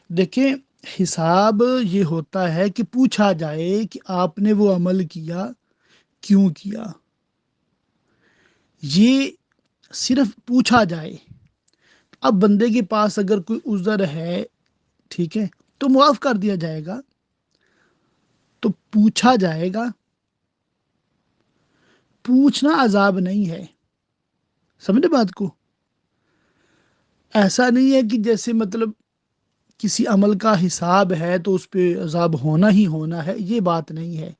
دیکھیں، حساب یہ ہوتا ہے کہ پوچھا جائے کہ آپ نے وہ عمل کیا، کیوں کیا. یہ صرف پوچھا جائے. اب بندے کے پاس اگر کوئی عذر ہے، ٹھیک ہے، تو معاف کر دیا جائے گا. تو پوچھا جائے گا. پوچھنا عذاب نہیں ہے. سمجھے بات کو؟ ایسا نہیں ہے کہ جیسے مطلب کسی عمل کا حساب ہے تو اس پہ عذاب ہونا ہی ہونا ہے، یہ بات نہیں ہے.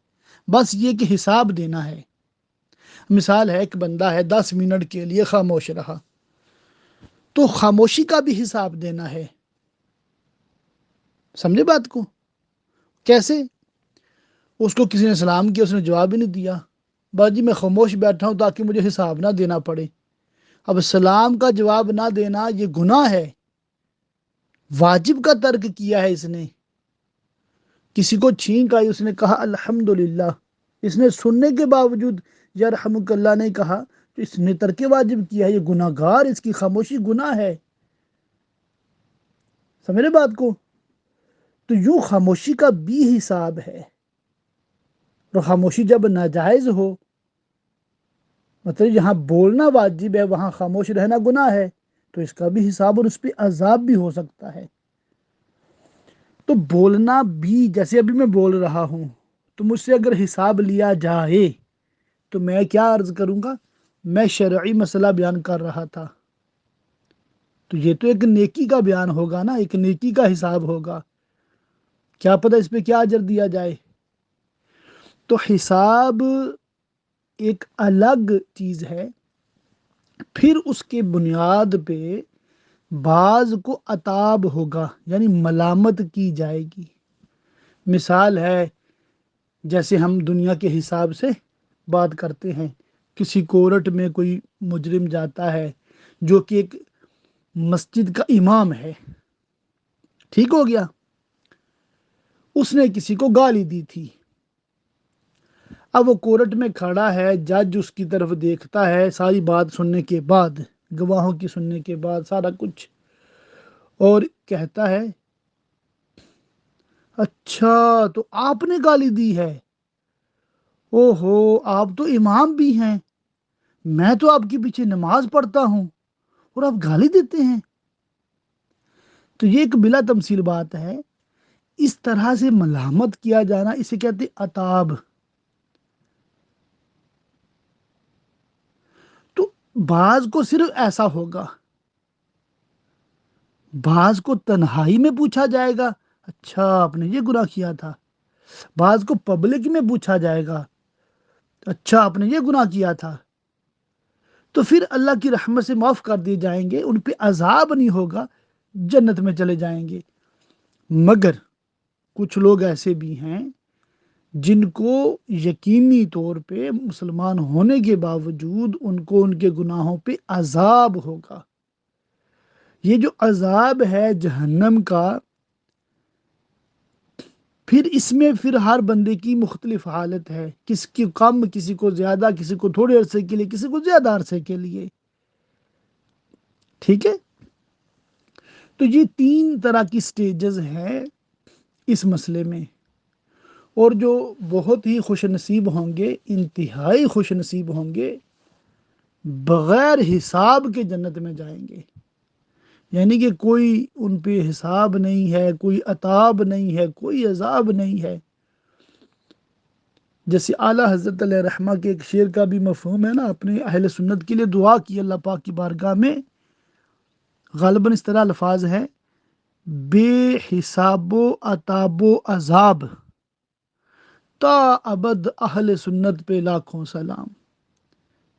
بس یہ کہ حساب دینا ہے. مثال ہے، ایک بندہ ہے 10 منٹ کے لیے خاموش رہا، تو خاموشی کا بھی حساب دینا ہے. سمجھے بات کو؟ کیسے؟ اس کو کسی نے سلام کیا، اس نے جواب ہی نہیں دیا. باجی میں خاموش بیٹھا ہوں تاکہ مجھے حساب نہ دینا پڑے. اب سلام کا جواب نہ دینا یہ گناہ ہے. واجب کا ترک کیا ہے اس نے. کسی کو چھینک آئی، اس نے کہا الحمدللہ، اس نے سننے کے باوجود یرحمک اللہ نہیں کہا، تو اس نے ترک واجب کیا ہے. یہ گناہ گار، اس کی خاموشی گناہ ہے. سمجھے بات کو؟ تو یوں خاموشی کا بھی حساب ہے. اور خاموشی جب ناجائز ہو، مطلب جہاں بولنا واجب ہے وہاں خاموش رہنا گناہ ہے، تو اس کا بھی حساب اور اس پہ عذاب بھی ہو سکتا ہے. تو بولنا بھی، جیسے ابھی میں بول رہا ہوں، تو مجھ سے اگر حساب لیا جائے تو میں کیا عرض کروں گا؟ میں شرعی مسئلہ بیان کر رہا تھا. تو یہ تو ایک نیکی کا بیان ہوگا نا، ایک نیکی کا حساب ہوگا. کیا پتہ اس پہ کیا اجر دیا جائے. تو حساب ایک الگ چیز ہے. پھر اس کے بنیاد پہ بعض کو عتاب ہوگا، یعنی ملامت کی جائے گی. مثال ہے، جیسے ہم دنیا کے حساب سے بات کرتے ہیں. کسی کورٹ میں کوئی مجرم جاتا ہے جو کہ ایک مسجد کا امام ہے، ٹھیک ہو گیا. اس نے کسی کو گالی دی تھی. اب وہ کورٹ میں کھڑا ہے، جج اس کی طرف دیکھتا ہے ساری بات سننے کے بعد، گواہوں کی سننے کے بعد سارا کچھ، اور کہتا ہے اچھا تو آپ نے گالی دی ہے؟ او ہو، آپ تو امام بھی ہیں، میں تو آپ کے پیچھے نماز پڑھتا ہوں اور آپ گالی دیتے ہیں. تو یہ ایک بلا تمثیل بات ہے. اس طرح سے ملامت کیا جانا، اسے کہتے ہیں عتاب. تو بعض کو صرف ایسا ہوگا، بعض کو تنہائی میں پوچھا جائے گا اچھا آپ نے یہ گناہ کیا تھا. بعض کو پبلک میں پوچھا جائے گا اچھا آپ نے یہ گناہ کیا تھا. تو پھر اللہ کی رحمت سے معاف کر دیے جائیں گے، ان پہ عذاب نہیں ہوگا، جنت میں چلے جائیں گے. مگر کچھ لوگ ایسے بھی ہیں جن کو یقینی طور پہ مسلمان ہونے کے باوجود ان کو ان کے گناہوں پہ عذاب ہوگا. یہ جو عذاب ہے جہنم کا، پھر اس میں پھر ہر بندے کی مختلف حالت ہے. کسی کی کم، کسی کو زیادہ، کسی کو تھوڑے عرصے کے لیے، کسی کو زیادہ عرصے کے لیے. ٹھیک ہے؟ تو یہ 3 طرح کی سٹیجز ہیں اس مسئلے میں. اور جو بہت ہی خوش نصیب ہوں گے، انتہائی خوش نصیب ہوں گے، بغیر حساب کے جنت میں جائیں گے. یعنی کہ کوئی ان پہ حساب نہیں ہے، کوئی عتاب نہیں ہے، کوئی عذاب نہیں ہے. جیسے اعلیٰ حضرت علیہ رحمہ کے ایک شعر کا بھی مفہوم ہے نا، اپنے اہل سنت کے لیے دعا کی اللہ پاک کی بارگاہ میں. غالباً اس طرح الفاظ ہے، بے حساب و عتاب و عذاب تا ابد اہل سنت پہ لاکھوں سلام.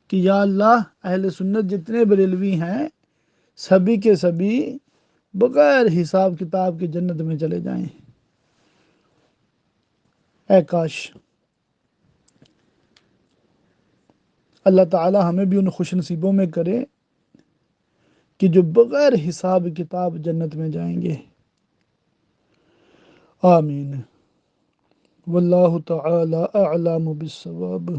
کہ یا اللہ، اہل سنت جتنے بریلوی ہیں سبھی کے سبھی بغیر حساب کتاب کے جنت میں چلے جائیں. اے کاش اللہ تعالی ہمیں بھی ان خوش نصیبوں میں کرے کہ جو بغیر حساب کتاب جنت میں جائیں گے. آمین. واللہ تعالی اعلم بالصواب.